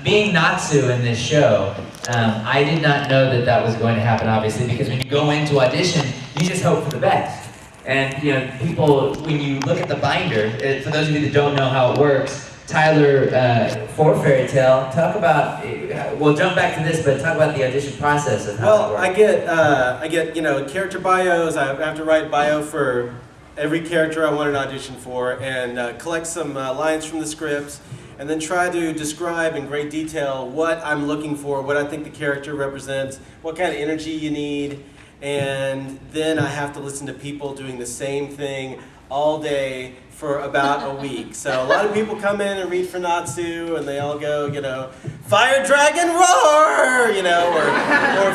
being Natsu in this show, I did not know that that was going to happen, obviously, because when you go into audition, you just hope for the best. And you know, people, when you look at the binder, for those of you that don't know how it works, Tyler, for Fairy Tale, talk about, we'll jump back to this, but talk about the audition process of how it works. I get, you know, character bios. I have to write bio for every character I want an audition for, and collect some lines from the scripts, and then try to describe in great detail what I'm looking for, what I think the character represents, what kind of energy you need, and then I have to listen to people doing the same thing all day for about a week. So a lot of people come in and read for Natsu, and they all go, you know, Fire Dragon Roar, you know, or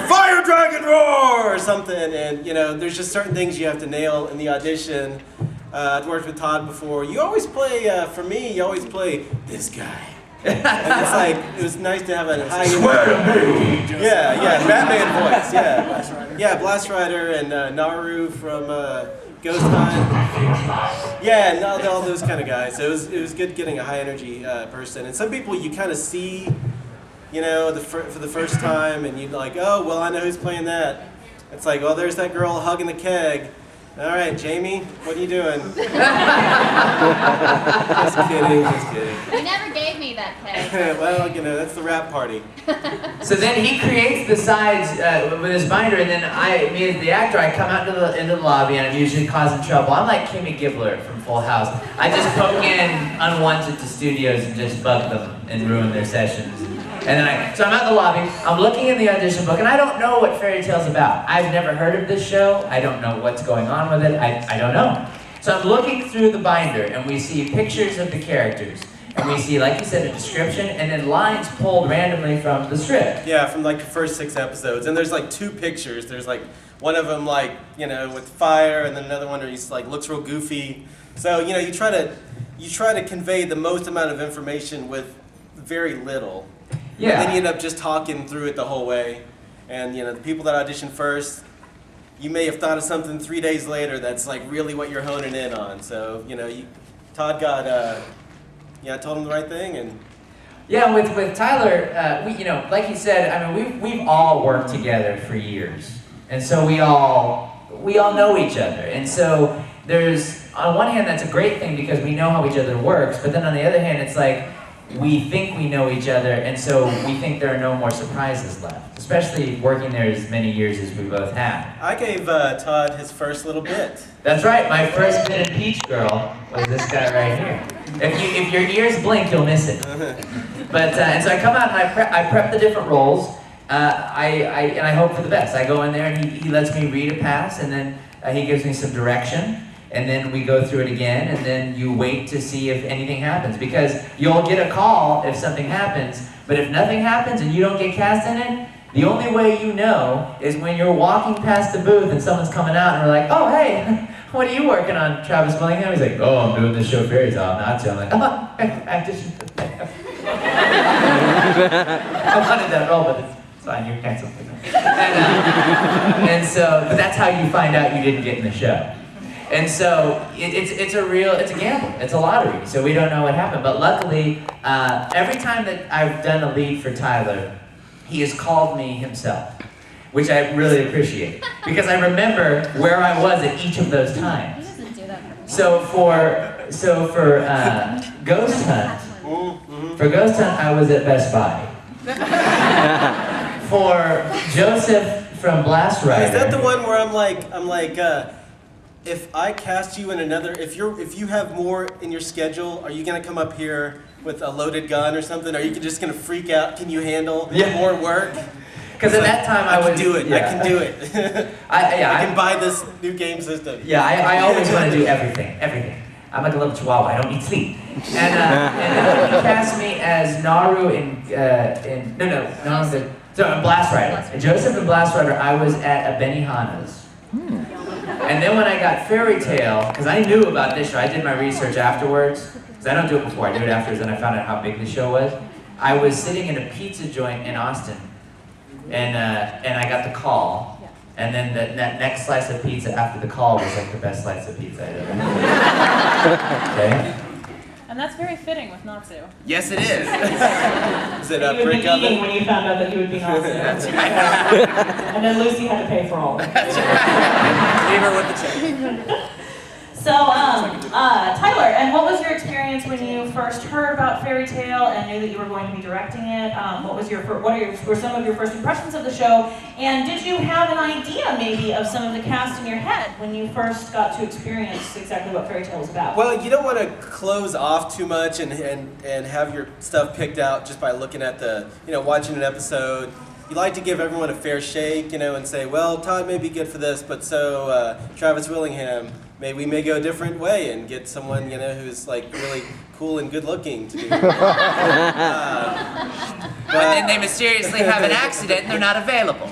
Fire Dragon Roar, or something, and you know, there's just certain things you have to nail in the audition. I've worked with Todd before. You always play, for me, you always play this guy. And it's like, it was nice to have a high... Swear to me! Yeah, Batman voice, yeah. Yeah, Blast Rider and Naru from Ghost Hunt. Yeah, and all those kind of guys. So it was good getting a high energy person. And some people you kind of see, you know, for the first time, and you're like, oh, well, I know who's playing that. It's like, oh, there's that girl hugging the keg. All right, Jamie, what are you doing? Just kidding. You never gave me that keg. Well, you know, that's the rap party. So then he creates the sides with his binder, and then me as the actor, I come out into the lobby, and I'm usually causing trouble. I'm like Kimmy Gibbler from Full House. I just poke in unwanted to studios and just bug them and ruin their sessions. And then so I'm out in the lobby, I'm looking in the audition book, and I don't know what Fairy Tale's about. I've never heard of this show. I don't know what's going on with it. I don't know. So I'm looking through the binder, and we see pictures of the characters. And we see, like you said, a description, and then lines pulled randomly from the script. Yeah, from like the first 6 episodes. And the's like 2 pictures. There's like one of them like, you know, with fire, and then another one where he's like looks real goofy. So, you know, you try to convey the most amount of information with very little. Yeah. And then you end up just talking through it the whole way. And, you know, the people that audition first, you may have thought of something 3 days later that's like really what you're honing in on. So, you know, Todd got, I told him the right thing. And yeah, with Tyler, we, you know, like you said, I mean, we've all worked together for years. And so we all know each other. And so there's, on one hand, that's a great thing because we know how each other works. But then on the other hand, it's like, we think we know each other, and so we think there are no more surprises left, especially working there as many years as we both have. I gave Todd his first little bit. That's right, my first bit in Peach Girl was this guy right here. If your ears blink, you'll miss it. But and so I come out and I prep the different roles, and I hope for the best. I go in there and he lets me read a pass, and then he gives me some direction. And then we go through it again, and then you wait to see if anything happens. Because you'll get a call if something happens, but if nothing happens and you don't get cast in it, the only way you know is when you're walking past the booth and someone's coming out and we're like, oh, hey, what are you working on, Travis Willingham? He's like, oh, I'm doing this show Fairy Tale. I'm not. I'm like, oh, I just... I wanted that role, but it's fine, you're canceled. And so, but that's how you find out you didn't get in the show. And so it's a gamble, it's a lottery, so we don't know what happened. But luckily, every time that I've done a lead for Tyler, he has called me himself, which I really appreciate. Because I remember where I was at each of those times. He doesn't do that for me. So for Ghost Hunt, I was at Best Buy. For Joseph from Blast Rider. Is that the one where I'm like, if I cast you in another, if you have more in your schedule, are you gonna come up here with a loaded gun or something? Are you just gonna freak out? Can you handle more work? Because at that time I can do it. Yeah. I can do it. I can buy this new game system. Yeah, I always want to do everything. I'm like a little chihuahua. I don't need sleep. And he cast me as Naru in Blast Rider. And Joseph in Blast Rider, I was at a Benihana's. And then when I got Fairy Tale, because I knew about this show, I did my research afterwards, because I don't do it before, I do it afterwards, and I found out how big the show was. I was sitting in a pizza joint in Austin, and I got the call, and then that next slice of pizza after the call was like the best slice of pizza I'd ever had. Okay? And that's very fitting with Natsu. Yes, it is. Is it a You would be brick oven? eating when you found out that you would be Natsu. That's right. And then Lucy had to pay for all of it. That's right. Leave her with the check. So, Tyler, and what was your experience when you first heard about Fairy Tale and knew that you were going to be directing it? What were some of your first impressions of the show? And did you have an idea, maybe, of some of the cast in your head when you first got to experience exactly what Fairy Tale was about? Well, you don't want to close off too much and have your stuff picked out just by looking at watching an episode. You like to give everyone a fair shake, and say, well, Todd may be good for this, but so Travis Willingham, we may go a different way and get someone, who's like really cool and good looking to do it. And then they mysteriously have an accident and they're not available.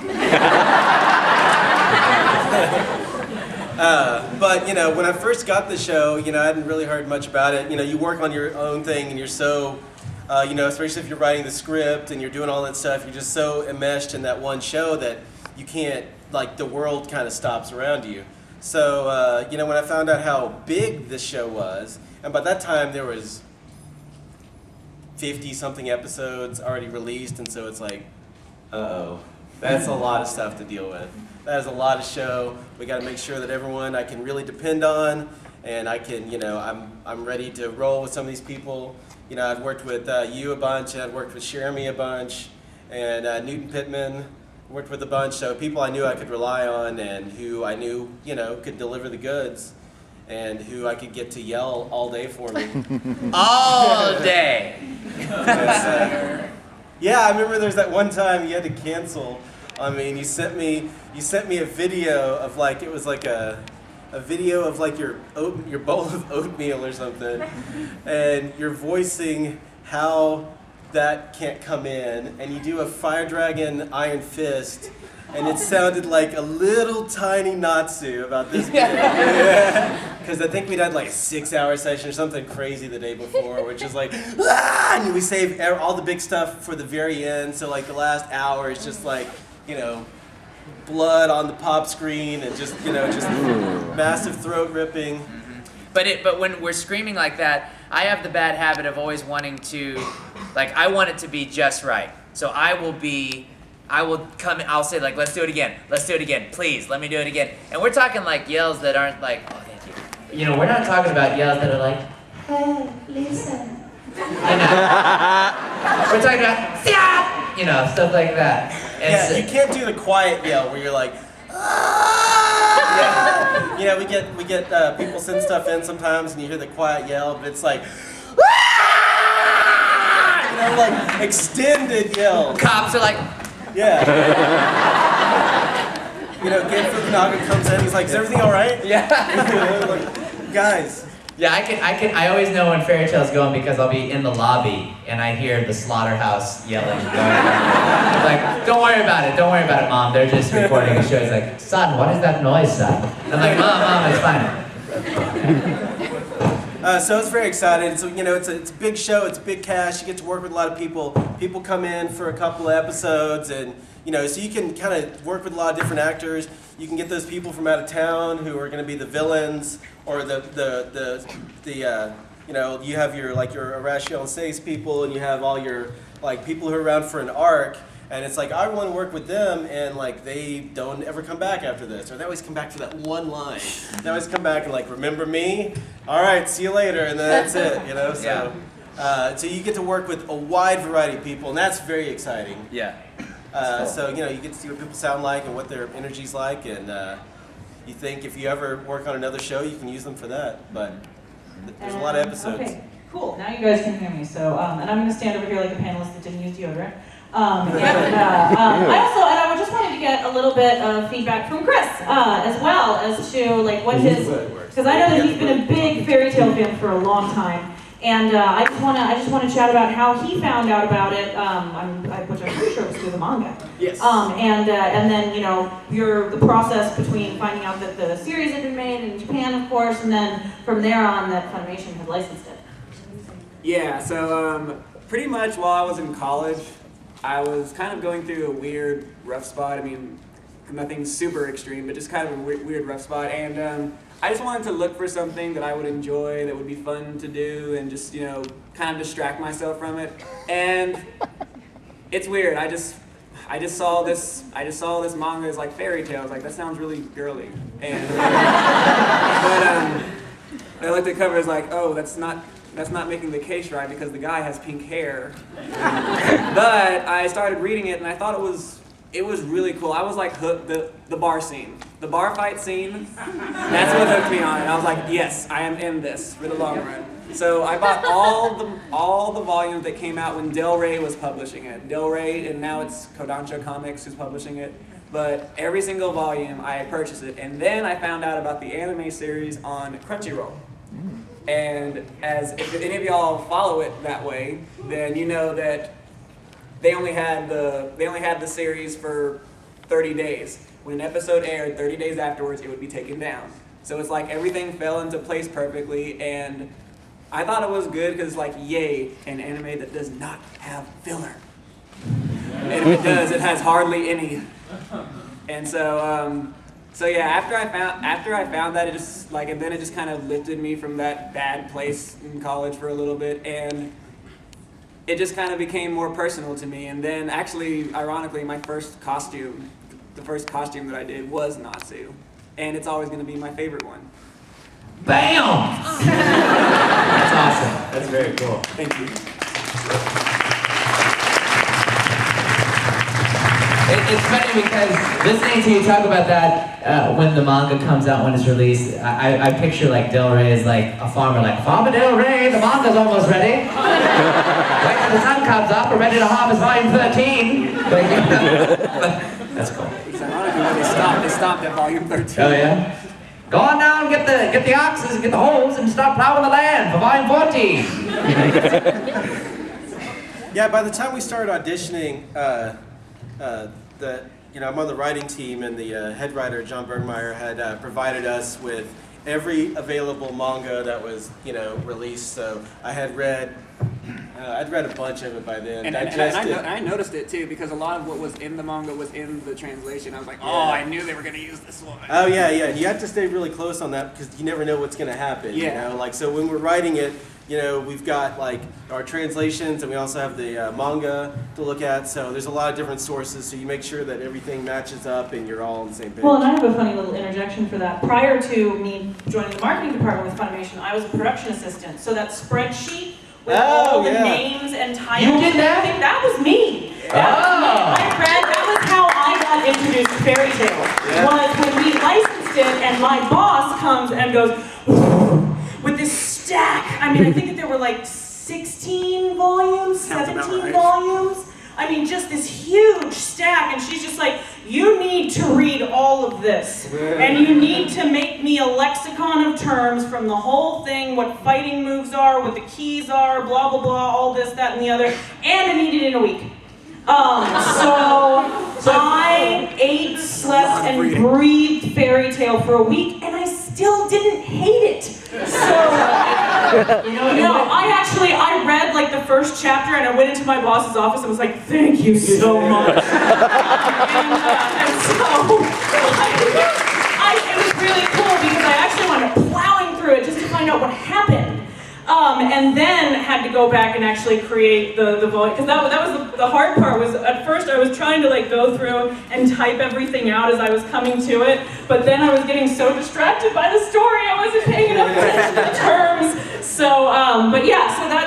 But when I first got the show, I hadn't really heard much about it. You work on your own thing and you're so, especially if you're writing the script and you're doing all that stuff, you're just so enmeshed in that one show that you can't, the world kind of stops around you. So, when I found out how big this show was, and by that time there was 50-something episodes already released, and so it's like, uh-oh, that's a lot of stuff to deal with. That is a lot of show. We got to make sure that everyone I can really depend on, and I can, I'm ready to roll with some of these people. I've worked with you a bunch, and I've worked with Jeremy a bunch, and Newton Pittman. Worked with a bunch, so people I knew I could rely on and who I knew, could deliver the goods and who I could get to yell all day for me. All day. Yeah, I remember there's that one time you had to cancel. I mean, you sent me a video of it was like a video of your bowl of oatmeal or something, and you're voicing how that can't come in, and you do a Fire Dragon Iron Fist, and it sounded like a little tiny Natsu about this big. Because I think we'd had a 6-hour session or something crazy the day before, which is and we save all the big stuff for the very end, so the last hour is just blood on the pop screen and just massive throat ripping. But when we're screaming like that, I have the bad habit of always wanting to, I want it to be just right. So I'll say let's do it again, please, let me do it again. And we're talking yells that aren't oh, thank you. We're not talking about yells that are hey, listen. We're talking about, stop, stuff like that. And yeah, you can't do the quiet yell where you're ah! we get people send stuff in sometimes, and you hear the quiet yell, but it's ah! Extended yell. Cops are yeah. Gabe Fukunaga comes in, he's is everything all right? Yeah. Guys. Yeah, I always know when Fairy Tale's going because I'll be in the lobby and I hear the slaughterhouse yelling going. Don't worry about it, Mom. They're just recording a show. He's son, what is that noise, son? I'm Mom, it's fine. So it's very exciting. So it's a big show. It's a big cast. You get to work with a lot of people. People come in for a couple of episodes, and so you can kind of work with a lot of different actors. You can get those people from out of town who are going to be the villains, or you have your Irrational and Sace people, and you have all your people who are around for an arc. And it's I want to work with them, and they don't ever come back after this, or they always come back for that one line. They always come back and remember me? All right, see you later, and then that's it, So, so you get to work with a wide variety of people, and that's very exciting. Yeah. So you get to see what people sound like and what their energy's like, and you think if you ever work on another show, you can use them for that. But there's a lot of episodes. Okay, cool. Now you guys can hear me. So, and I'm going to stand over here like a panelist that didn't use deodorant. I just wanted to get a little bit of feedback from Chris as well as to what his, because I know that he's been a big Fairy Tale fan for a long time, and I just want to chat about how he found out about it, which I'm pretty sure was through the manga. Yes. And then the process between finding out that the series had been made in Japan, of course, and then from there on that Funimation had licensed it. Yeah. So pretty much while I was in college, I was kind of going through a weird, rough spot. I mean, nothing super extreme, but just kind of a weird rough spot. And I just wanted to look for something that I would enjoy, that would be fun to do, and just, you know, kind of distract myself from it. And it's weird. I just saw this manga as like fairy tales. Like, that sounds really girly. And but I looked at the cover, as like, oh, that's not making the case right, because the guy has pink hair. But I started reading it, and I thought it was really cool. I was like hooked. The bar scene, the bar fight scene, that's what hooked me on it. I was like, yes, I am in this for the long run. So I bought all the volumes that came out when Del Rey was publishing it. Del Rey, and now it's Kodansha Comics who's publishing it. But every single volume, I purchased it. And then I found out about the anime series on Crunchyroll. And if any of y'all follow it that way, then you know that they only had the series for 30 days. When an episode aired, 30 days afterwards, it would be taken down. So it's like everything fell into place perfectly, and I thought it was good because, like, yay, an anime that does not have filler. And if it does, it has hardly any. And so yeah, after I found that, it just like, and then it just kind of lifted me from that bad place in college for a little bit, and it just kind of became more personal to me. And then, actually, ironically, the first costume that I did was Natsu, and it's always going to be my favorite one. Bam! That's awesome. That's very cool. Thank you. It's funny because listening to you talk about that when the manga comes out, when it's released, I picture like Del Rey as like a farmer, like, Farmer Del Rey, the manga's almost ready. Wait till the sun comes up, we're ready to harvest volume 13. That's cool. It's ironically when they stopped at volume 13. Oh yeah? Go on now and get the oxes and get the holes and start plowing the land for volume 14. Yeah, by the time we started auditioning, I'm on the writing team, and the head writer, John Bergmeyer, had provided us with every available manga that was, released. So I had read, I'd read a bunch of it by then. And I noticed it too, because a lot of what was in the manga was in the translation. I was like, oh, I knew they were going to use this one. Oh yeah. You have to stay really close on that, because you never know what's going to happen. Yeah. So when we're writing it, we've got like our translations, and we also have the manga to look at. So there's a lot of different sources, so you make sure that everything matches up and you're all on the same page. Well, and I have a funny little interjection for that. Prior to me joining the marketing department with Funimation, I was a production assistant. So that spreadsheet with all the names and titles, You did that? that was me. That was how I got introduced to Fairy Tail. Was when we licensed it, and my boss comes and goes with this stack. I mean, I think that there were like 16 volumes, 17 volumes. I mean, just this huge stack, and she's just like, you need to read all of this, and you need to make me a lexicon of terms from the whole thing, what fighting moves are, what the keys are, blah, blah, blah, all this, that, and the other, and I need it in a week. So I ate, slept, and breathed Fairy Tail for a week, and I still didn't hate it. So, I read like the first chapter, and I went into my boss's office and was like, thank you so much. and so, it was really cool, because I actually went plowing through it just to find out what happened. And then had to go back and actually create the volume, because that was the hard part. Was at first I was trying to like go through and type everything out as I was coming to it, but then I was getting so distracted by the story I wasn't paying enough attention to the terms. So, but yeah, so that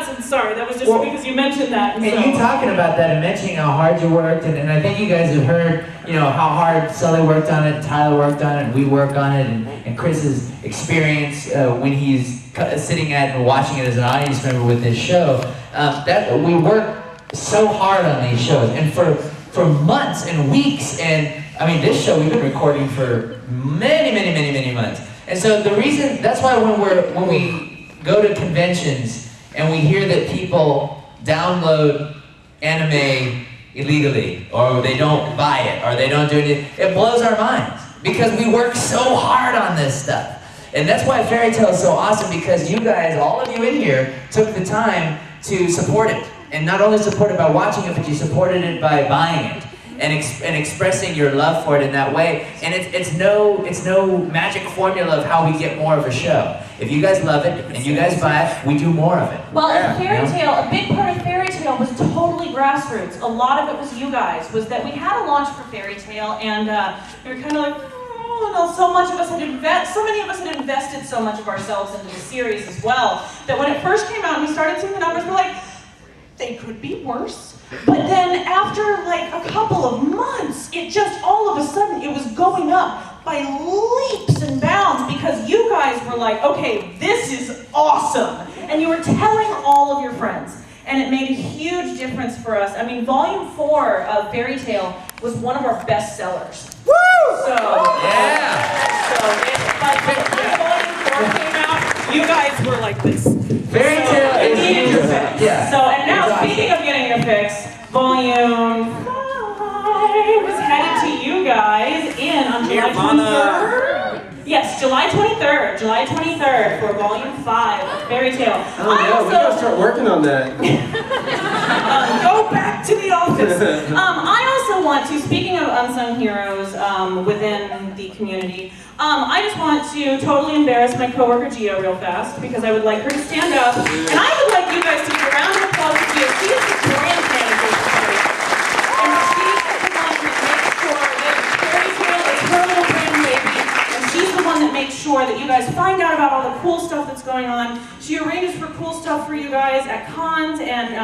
was just because you mentioned that. And you talking about that and mentioning how hard you worked, and I think you guys have heard, how hard Sully worked on it, Tyler worked on it, and we work on it, and Chris's experience when he's sitting at and watching it as an audience member with this show, that we work so hard on these shows, and for months and weeks, and I mean, this show we've been recording for many months. And so the reason, that's why when we go to conventions and we hear that people download anime illegally, or they don't buy it, or they don't do it, it blows our minds, because we work so hard on this stuff. And that's why Fairy Tail is so awesome, because you guys, all of you in here, took the time to support it. And not only support it by watching it, but you supported it by buying it. and expressing your love for it in that way. And it's no magic formula of how we get more of a show. If you guys love it and you guys buy it, we do more of it. Well, in Fairy Tale, a big part of Fairy Tale was totally grassroots. A lot of it was you guys. Was that we had a launch for Fairy Tale, and we were kind of like, oh, so many of us had invested so much of ourselves into the series as well, that when it first came out and we started seeing the numbers, we're like, they could be worse. But then after like a couple of months, it just all of a sudden, it was going up by leaps and bounds because you guys were like, okay, this is awesome. And you were telling all of your friends. And it made a huge difference for us. I mean, Volume 4 of Fairy Tale was one of our best sellers. Woo! So, Yeah! So it's like when Volume 4 came out, you guys were like this. Fairy Tale It is needed your fix. Yeah. So, and now, Exactly. speaking of getting your fix, Volume 5 is headed to you guys on July 23rd. Yes, July 23rd. July 23rd for Volume 5 of Fairy Tale. Oh no, we gotta start working on that. Go back to the office. I also want to, speaking of unsung heroes within the community, I just want to totally embarrass my coworker Gio real fast because I would like her to stand up, and I would like you guys to give a round of applause to Gio. She is the brand manager for Fairy Tale, and she is the one that makes sure that Fairy Tale is her little brand baby, and she's the one that makes sure that you guys find out about all the cool stuff that's going on. She arranges for cool stuff for you guys at cons, and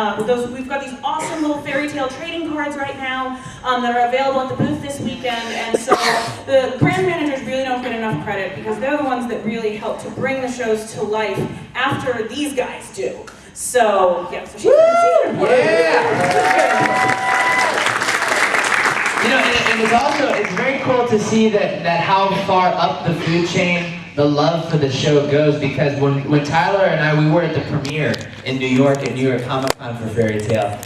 we've got these awesome little Fairy Tale trading cards right now that are available at the booth this weekend, and so the brand managers really don't get enough credit because they're the ones that really help to bring the shows to life after these guys do. So, yeah, so she's an important. You know, and it's very cool to see that how far up the food chain the love for the show goes, because when Tyler and I, we were at the premiere in New York at New York Comic Con for Fairy Tale.